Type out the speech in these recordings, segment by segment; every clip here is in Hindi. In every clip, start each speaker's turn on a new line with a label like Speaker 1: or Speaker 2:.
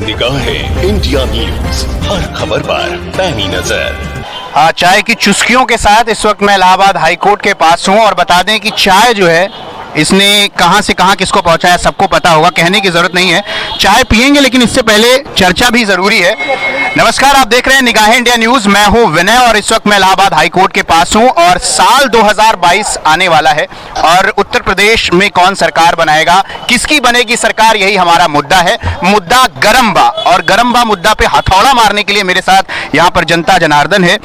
Speaker 1: निगाहें इंडिया न्यूज, हर खबर पर पैनी नजर।
Speaker 2: चाय की चुस्कियों के साथ इस वक्त मैं इलाहाबाद हाईकोर्ट के पास हूं और बता दें कि चाय जो है इसने कहां से कहां किसको पहुंचाया सबको पता होगा, कहने की जरूरत नहीं है। चाय पियेंगे लेकिन इससे पहले चर्चा भी जरूरी है। नमस्कार, आप देख रहे हैं निगाहें इंडिया न्यूज, मैं हूं विनय और इस वक्त मैं इलाहाबाद हाईकोर्ट के पास हूं और साल 2022 आने वाला है और उत्तर प्रदेश में कौन सरकार बनाएगा, किसकी बनेगी सरकार, यही हमारा मुद्दा है। मुद्दा गरम बा और गरम बा मुद्दा पे हथौड़ा मारने के लिए मेरे साथ यहाँ पर जनता जनार्दन है।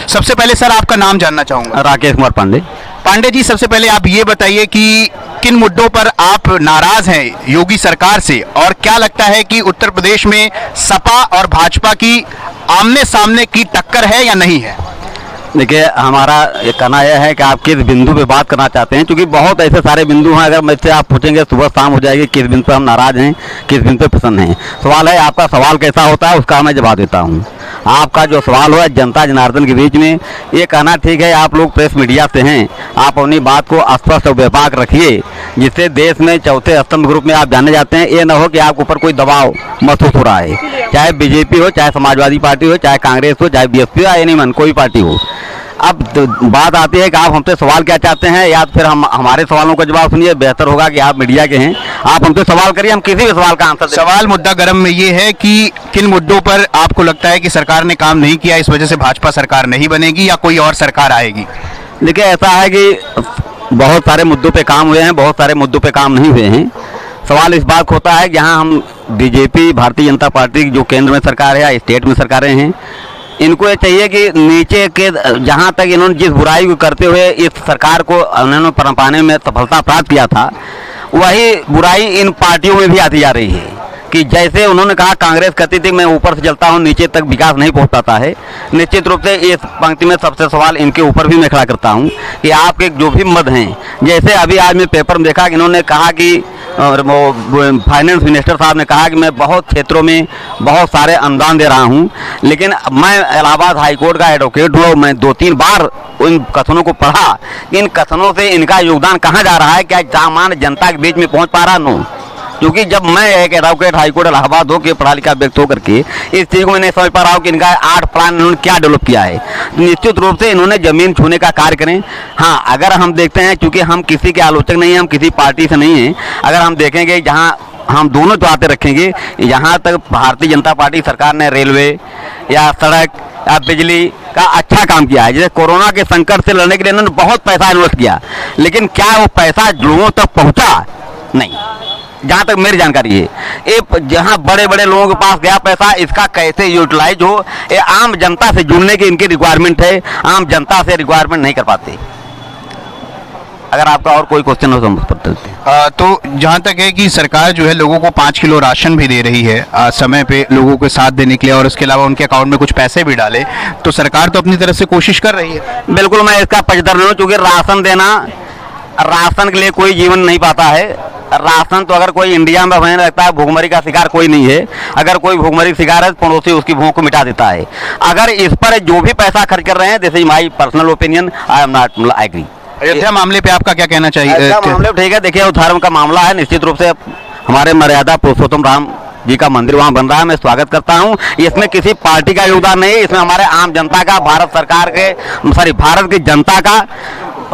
Speaker 2: सबसे पहले सर आपका नाम जानना चाहूंगा।
Speaker 3: राकेश कुमार पांडे।
Speaker 2: पांडे जी, सबसे पहले आप ये बताइए कि किन मुद्दों पर आप नाराज हैं योगी सरकार से और क्या लगता है कि उत्तर प्रदेश में सपा और भाजपा की आमने सामने की टक्कर है या नहीं है?
Speaker 3: देखिए, हमारा ये कहना यह है कि आप किस बिंदु पे बात करना चाहते हैं, क्योंकि बहुत ऐसे सारे बिंदु हैं। अगर मुझसे आप पूछेंगे सुबह शाम हो जाएगी किस बिंदु पे हम नाराज हैं, किस बिंदु पे पसंद हैं। सवाल है आपका सवाल कैसा होता है, उसका मैं जवाब देता हूँ। आपका जो सवाल हुआ जनता जनार्दन के बीच में, ये कहना ठीक है, आप लोग प्रेस मीडिया से हैं, आप अपनी बात को स्पष्ट और व्यापक रखिए जिससे देश में चौथे स्तंभ ग्रुप में आप जाने जाते हैं। ये न हो कि आपके ऊपर कोई दबाव महसूस हो रहा है, चाहे बीजेपी हो, चाहे समाजवादी पार्टी हो, चाहे कांग्रेस हो, चाहे बीएसपी हो, एनी मन कोई पार्टी हो। अब तो बात आती है कि आप हमसे सवाल क्या चाहते हैं, या फिर हम हमारे सवालों का जवाब सुनिए। बेहतर होगा कि आप मीडिया के हैं, आप हमसे सवाल करिए, हम किसी भी सवाल का आंसर।
Speaker 2: सवाल मुद्दा गरम में ये है कि किन मुद्दों पर आपको लगता है कि सरकार ने काम नहीं किया, इस वजह से भाजपा सरकार नहीं बनेगी या कोई और सरकार आएगी?
Speaker 3: देखिए, ऐसा है कि बहुत सारे मुद्दों पे काम हुए हैं, बहुत सारे मुद्दों पे काम नहीं हुए हैं। सवाल इस बात होता है कि जहाँ हम बीजेपी भारतीय जनता पार्टी जो केंद्र में सरकार है या स्टेट में सरकारें हैं, इनको ये चाहिए कि नीचे के जहाँ तक इन्होंने जिस बुराई को करते हुए इस सरकार को उन्होंने पाने में सफलता प्राप्त किया था, वही बुराई इन पार्टियों में भी आती जा रही है। कि जैसे उन्होंने कहा, कांग्रेस कहती थी मैं ऊपर से चलता हूँ, नीचे तक विकास नहीं पहुँच पाता है। निश्चित रूप से इस पंक्ति में सबसे सवाल इनके ऊपर भी मैं खड़ा करता हूँ कि आपके जो भी मत हैं, जैसे अभी आज मैं पेपर में देखा कि इन्होंने कहा कि वो फाइनेंस मिनिस्टर साहब ने कहा कि मैं बहुत क्षेत्रों में बहुत सारे अनुदान दे रहा हूं, लेकिन मैं इलाहाबाद हाईकोर्ट का एडवोकेट हूँ, मैं 2-3 बार उन कथनों को पढ़ा कि इन कथनों से इनका योगदान कहाँ जा रहा है, क्या सामान्य जनता के बीच में पहुँच पा रहा? नो। क्योंकि जब मैं एक एडवोकेट हाईकोर्ट इलाहाबाद होकर पढ़ा लिखा व्यक्ति होकर के इस चीज़ को मैं नहीं समझ पा रहा हूँ कि इनका 8 प्लान इन्होंने क्या डेवलप किया है। निश्चित रूप से इन्होंने जमीन छूने का कार्य करें। हाँ, अगर हम देखते हैं, चूँकि हम किसी के आलोचक नहीं हैं, हम किसी पार्टी से नहीं हैं, अगर हम देखेंगे जहाँ हम दोनों बातें रखेंगे, यहाँ तक भारतीय जनता पार्टी सरकार ने रेलवे या सड़क या बिजली का अच्छा काम किया है। जैसे कोरोना के संकट से लड़ने के लिए इन्होंने बहुत पैसा इन्वेस्ट किया, लेकिन क्या वो पैसा लोगों तक पहुँचा? नहीं, जहाँ तक मेरी जानकारी है। ये जहाँ बड़े बड़े लोगों के पास गया पैसा, इसका कैसे यूटिलाइज हो, ये आम जनता से जुड़ने की इनकी रिक्वायरमेंट है, आम जनता से रिक्वायरमेंट नहीं कर पाते। अगर आपका और कोई क्वेश्चन हो तो हम उस पर चलते हैं।
Speaker 2: तो जहाँ तक है कि सरकार जो है लोगों को 5 किलो राशन भी दे रही है समय पे लोगों के साथ देने के लिए, और उसके अलावा उनके अकाउंट में कुछ पैसे भी डाले, तो सरकार तो अपनी तरफ से कोशिश कर रही है।
Speaker 3: बिल्कुल, मैं इसका पक्षधर नहीं हूँ, क्योंकि राशन देना, राशन के लिए कोई जीवन नहीं पाता है। राशन तो अगर कोई इंडिया में बने रहता है, भूखमरी का शिकार कोई नहीं है। अगर कोई भूखमरी शिकार है, पड़ोसी उसकी भूख को मिटा देता है। अगर इस पर जो भी पैसा खर्च कर रहे हैं, this is my personal opinion, I am not agree.
Speaker 2: Ayodhya मामले पे आपका क्या कहना चाहिए?
Speaker 3: मामले ठीक है, देखिए वो धर्म का मामला है। निश्चित रूप से हमारे मर्यादा पुरुषोत्तम राम जी का मंदिर वहाँ बन रहा है, मैं स्वागत करता हूँ। इसमें किसी पार्टी का योगदान नहीं है, इसमें हमारे आम जनता का, भारत सरकार के, भारत की जनता का,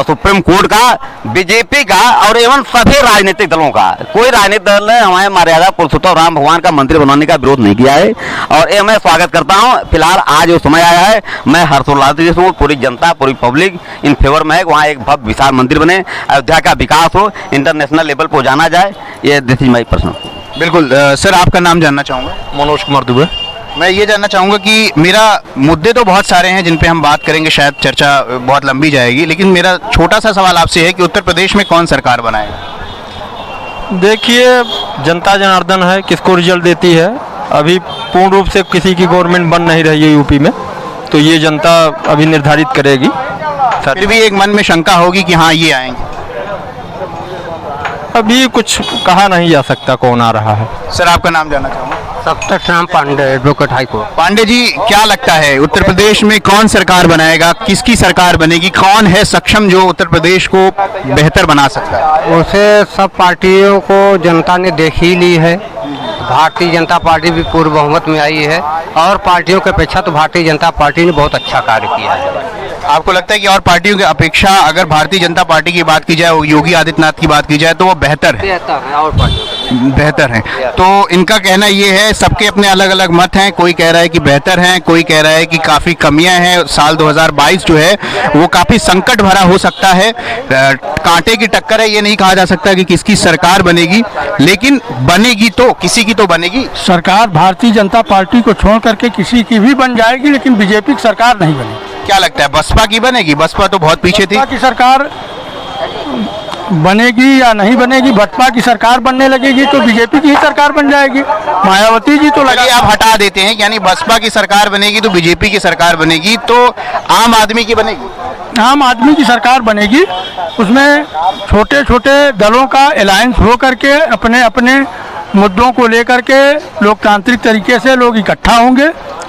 Speaker 3: सुप्रीम कोर्ट का, बीजेपी का और एवं सभी राजनीतिक दलों का। कोई राजनीतिक दल ने हमारे मर्यादा पुरुषोत्तम राम भगवान का मंदिर बनाने का विरोध नहीं किया है और ये मैं स्वागत करता हूँ। फिलहाल आज जो समय आया है, मैं हर्षोल्लास से हूँ, पूरी जनता, पूरी पब्लिक इन फेवर में है कि वहाँ एक भव्य विशाल मंदिर बने, अयोध्या का विकास हो, इंटरनेशनल लेवल पर जाना जाए। ये दिस इज माई पर्सनल।
Speaker 2: बिल्कुल सर, आपका नाम जानना चाहूँगा।
Speaker 4: मनोज कुमार दुबे।
Speaker 2: मैं ये जानना चाहूँगा कि मेरा मुद्दे तो बहुत सारे हैं जिन पे हम बात करेंगे, शायद चर्चा बहुत लंबी जाएगी, लेकिन मेरा छोटा सा सवाल आपसे है कि उत्तर प्रदेश में कौन सरकार बनाएगा?
Speaker 4: देखिए, जनता जनार्दन है, किसको रिजल्ट देती है। अभी पूर्ण रूप से किसी की गवर्नमेंट बन नहीं रही है यूपी में, तो ये जनता अभी निर्धारित करेगी।
Speaker 2: फिर भी एक मन में शंका होगी कि हाँ ये आएंगे।
Speaker 4: अभी कुछ कहा नहीं जा सकता कौन आ रहा है।
Speaker 2: सर, आपका नाम जानना चाहूँगा।
Speaker 5: सप्तम पांडे, एडवोकेट हाईकोर्ट।
Speaker 2: पांडे जी, क्या लगता है उत्तर प्रदेश में कौन सरकार बनाएगा, किसकी सरकार बनेगी, कौन है सक्षम जो उत्तर प्रदेश को बेहतर बना सकता है?
Speaker 5: उसे सब पार्टियों को जनता ने देख ही ली है। भारतीय जनता पार्टी भी पूर्ण बहुमत में आई है और पार्टियों की अपेक्षा तो भारतीय जनता पार्टी ने बहुत अच्छा कार्य किया है।
Speaker 2: आपको लगता है कि और पार्टियों की अपेक्षा अगर भारतीय जनता पार्टी की बात की जाए, योगी आदित्यनाथ की बात की जाए, तो वो बेहतर है?
Speaker 5: और पार्टियों
Speaker 2: बेहतर है। तो इनका कहना ये है, सबके अपने अलग अलग मत हैं, कोई कह रहा है कि बेहतर हैं, कोई कह रहा है कि काफ़ी कमियां हैं। साल 2022 जो है वो काफ़ी संकट भरा हो सकता है, कांटे की टक्कर है। ये नहीं कहा जा सकता कि किसकी सरकार बनेगी, लेकिन बनेगी तो किसी की तो बनेगी।
Speaker 6: सरकार भारतीय जनता पार्टी को छोड़ करके किसी की भी बन जाएगी, लेकिन बीजेपी की सरकार नहीं बनेगी।
Speaker 2: क्या लगता है, बसपा की बनेगी? बसपा तो बहुत पीछे थी।
Speaker 6: बसपा की सरकार बनेगी या नहीं बनेगी, बसपा की सरकार बनने लगेगी तो बीजेपी की ही सरकार बन जाएगी। मायावती जी तो लगा,
Speaker 2: आप हटा देते हैं, यानी बसपा की सरकार बनेगी तो बीजेपी की सरकार बनेगी, तो आम आदमी की बनेगी?
Speaker 6: आम आदमी की सरकार बनेगी। उसमें छोटे छोटे दलों का अलायंस हो करके अपने अपने मुद्दों को लेकर के लोकतांत्रिक तरीके से लोग इकट्ठा होंगे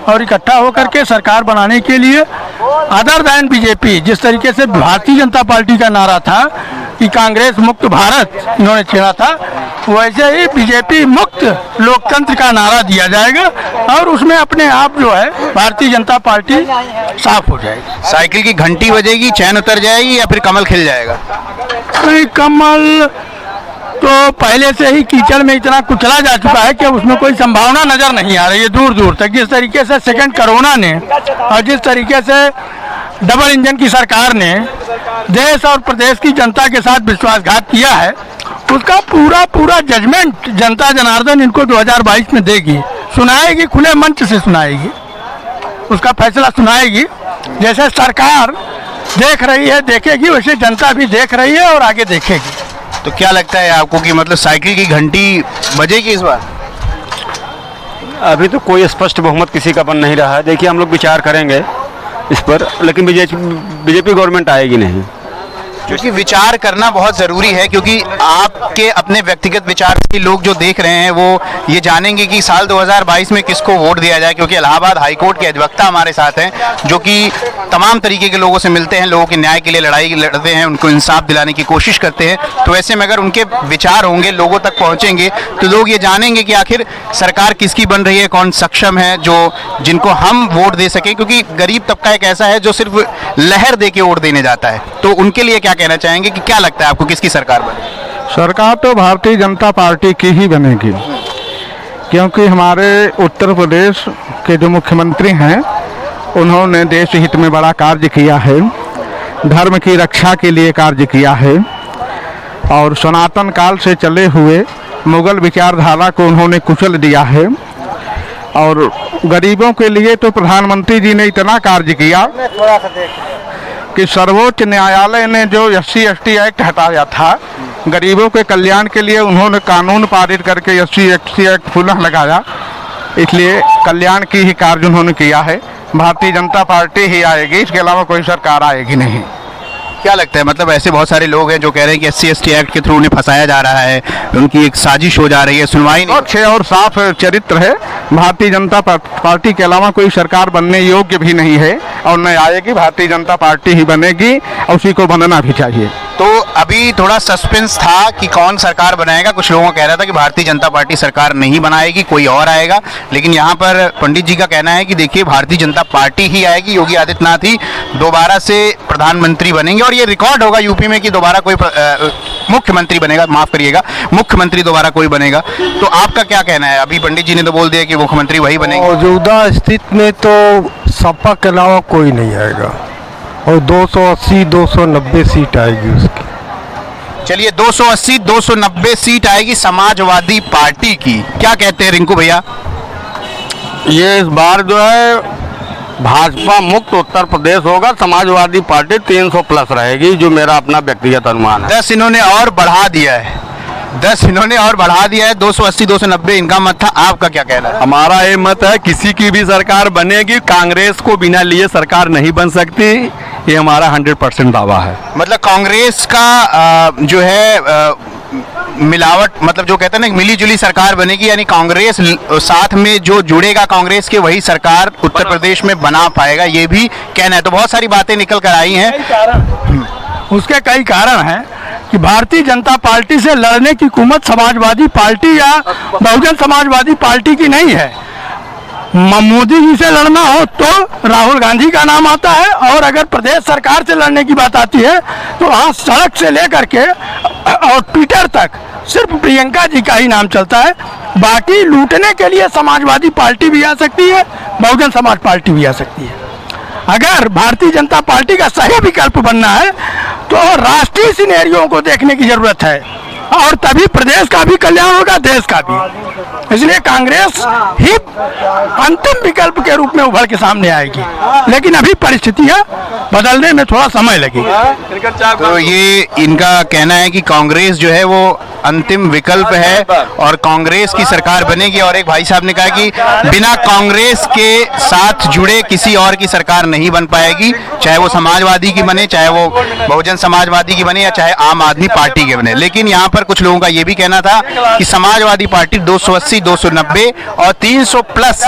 Speaker 6: और इकट्ठा होकर के सरकार बनाने के लिए अदर दैन बीजेपी, जिस तरीके से भारतीय जनता पार्टी का नारा था कि कांग्रेस मुक्त भारत इन्होंने छेड़ा था, वैसे ही बीजेपी मुक्त लोकतंत्र का नारा दिया जाएगा और उसमें अपने आप जो है भारतीय जनता पार्टी साफ हो जाएगी।
Speaker 2: साइकिल की घंटी बजेगी, चैन उतर जाएगी या फिर कमल खिल जाएगा?
Speaker 6: नहीं, कमल तो पहले से ही कीचड़ में इतना कुचला जा चुका है कि उसमें कोई संभावना नजर नहीं आ रही है दूर दूर तक। जिस तरीके से सेकंड कोरोना ने और जिस तरीके से डबल इंजन की सरकार ने देश और प्रदेश की जनता के साथ विश्वासघात किया है, उसका पूरा पूरा जजमेंट जनता जनार्दन इनको 2022 में देगी, सुनाएगी, खुले मंच से सुनाएगी, उसका फैसला सुनाएगी। जैसे सरकार देख रही है, देखेगी, वैसे जनता भी देख रही है और आगे देखेगी।
Speaker 2: तो क्या लगता है आपको कि मतलब साइकिल की घंटी बजेगी इस बार?
Speaker 3: अभी तो कोई स्पष्ट बहुमत किसी का बन नहीं रहा है। देखिए, हम लोग विचार करेंगे इस पर, लेकिन बीजेपी गवर्नमेंट आएगी नहीं।
Speaker 2: क्योंकि विचार करना बहुत ज़रूरी है, क्योंकि आपके अपने व्यक्तिगत विचार से लोग जो देख रहे हैं वो ये जानेंगे कि साल 2022 में किसको वोट दिया जाए। क्योंकि इलाहाबाद हाईकोर्ट के अधिवक्ता हमारे साथ हैं, जो कि तमाम तरीके के लोगों से मिलते हैं, लोगों के न्याय के लिए लड़ाई लड़ते हैं, उनको इंसाफ दिलाने की कोशिश करते हैं। तो ऐसे में अगर उनके विचार होंगे, लोगों तक पहुँचेंगे, तो लोग ये जानेंगे कि आखिर सरकार किसकी बन रही है, कौन सक्षम है जो जिनको हम वोट दे सकें। क्योंकि गरीब तबका एक ऐसा है जो सिर्फ लहर दे के वोट देने जाता है। तो उनके लिए क्या कहना चाहेंगे कि क्या लगता है आपको किसकी सरकार बने?
Speaker 6: सरकार तो भारतीय जनता पार्टी की ही बनेगी, क्योंकि हमारे उत्तर प्रदेश के जो मुख्यमंत्री हैं उन्होंने देश हित में बड़ा कार्य किया है, धर्म की रक्षा के लिए कार्य किया है और सनातन काल से चले हुए मुगल विचारधारा को उन्होंने कुचल दिया है। और गरीबों के लिए तो प्रधानमंत्री जी ने इतना कार्य किया कि सर्वोच्च न्यायालय ने जो SC/ST एक्ट हटाया था, गरीबों के कल्याण के लिए उन्होंने कानून पारित करके SC/ST एक्ट पुनः लगाया। इसलिए कल्याण की ही कार्य उन्होंने किया है। भारतीय जनता पार्टी ही आएगी, इसके अलावा कोई सरकार आएगी नहीं।
Speaker 2: क्या लगता है, मतलब ऐसे बहुत सारे लोग हैं जो कह रहे हैं कि SC/ST एक्ट के थ्रू उन्हें फंसाया जा रहा है, उनकी एक साजिश हो जा रही है, सुनवाई नहीं।
Speaker 6: अच्छे और साफ चरित्र है, भारतीय जनता पार्टी के अलावा कोई सरकार बनने योग्य भी नहीं है और न आएगी। भारतीय जनता पार्टी ही बनेगी और उसी को बनना भी चाहिए।
Speaker 2: तो अभी थोड़ा सस्पेंस था कि कौन सरकार बनाएगा। कुछ लोगों का कह रहा था कि भारतीय जनता पार्टी सरकार नहीं बनाएगी, कोई और आएगा, लेकिन यहाँ पर पंडित जी का कहना है कि देखिए भारतीय जनता पार्टी ही आएगी, योगी आदित्यनाथ ही दोबारा से प्रधानमंत्री बनेंगे और ये रिकॉर्ड होगा यूपी में कि दोबारा कोई मुख्यमंत्री बनेगा, माफ करिएगा, मुख्यमंत्री दोबारा कोई बनेगा। तो आपका क्या कहना है? अभी पंडित जी ने तो बोल दिया कि मुख्यमंत्री वही बनेंगे।
Speaker 7: मौजूदा स्थिति में तो सपा के अलावा कोई नहीं आएगा और 280-290 सीट आएगी उसकी।
Speaker 2: चलिए, 280-290 सीट आएगी समाजवादी पार्टी की। क्या कहते हैं रिंकू भैया?
Speaker 3: ये इस बार जो है भाजपा मुक्त उत्तर प्रदेश होगा, समाजवादी पार्टी 300 प्लस रहेगी, जो मेरा अपना व्यक्तिगत अनुमान है।
Speaker 2: 10 इन्होंने और बढ़ा दिया है, 10 इन्होंने और बढ़ा दिया है, 280-290 इनका मत था। आपका क्या कहना है?
Speaker 3: हमारा ये मत है किसी की भी सरकार बनेगी, कांग्रेस को बिना लिए सरकार नहीं बन सकती, ये हमारा 100% दावा है।
Speaker 2: मतलब कांग्रेस का जो है मिलावट, मतलब जो कहते हैं ना मिली जुली सरकार बनेगी, यानी कांग्रेस साथ में जो जुड़ेगा कांग्रेस के वही सरकार उत्तर प्रदेश में बना पाएगा, ये भी कहना है। तो बहुत सारी बातें निकल कर आई हैं।
Speaker 8: उसके कई कारण हैं कि भारतीय जनता पार्टी से लड़ने की कुमत समाजवादी पार्टी या बहुजन समाजवादी पार्टी की नहीं है। मोदी जी से लड़ना हो तो राहुल गांधी का नाम आता है, और अगर प्रदेश सरकार से लड़ने की बात आती है तो वहाँ सड़क से लेकर के और ट्विटर तक सिर्फ प्रियंका जी का ही नाम चलता है। बाकी लूटने के लिए समाजवादी पार्टी भी आ सकती है, बहुजन समाज पार्टी भी आ सकती है। अगर भारतीय जनता पार्टी का सही विकल्प बनना है तो राष्ट्रीय सिनेरियो को देखने की जरूरत है, और तभी प्रदेश का भी कल्याण होगा, देश का भी। इसलिए कांग्रेस ही अंतिम विकल्प के रूप में उभर के सामने आएगी, लेकिन अभी परिस्थितियां बदलने में थोड़ा समय लगेगा।
Speaker 2: तो ये इनका कहना है कि कांग्रेस जो है वो अंतिम विकल्प है और कांग्रेस की सरकार बनेगी। और एक भाई साहब ने कहा कि बिना कांग्रेस के साथ जुड़े किसी और की सरकार नहीं बन पाएगी, चाहे वो समाजवादी की बने, चाहे वो बहुजन समाजवादी की बने, या चाहे आम आदमी पार्टी के बने। लेकिन यहाँ पर कुछ लोगों का ये भी कहना था कि समाजवादी पार्टी 280, 290 और 300 प्लस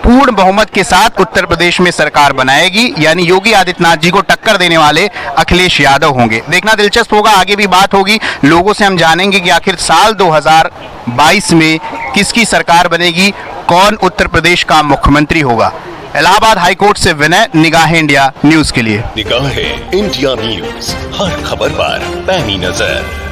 Speaker 2: पूर्ण बहुमत के साथ उत्तर प्रदेश में सरकार बनाएगी, यानी योगी आदित्यनाथ जी को टक्कर देने वाले अखिलेश यादव होंगे। देखना दिलचस्प होगा, आगे भी बात होगी, लोगों से हम जानेंगे कि आखिर साल 2022 में किसकी सरकार बनेगी, कौन उत्तर प्रदेश का मुख्यमंत्री होगा। इलाहाबाद हाईकोर्ट से विनय, निगाह इंडिया न्यूज के लिए।
Speaker 1: निगाह इंडिया न्यूज, हर खबर पर पैनी नजर।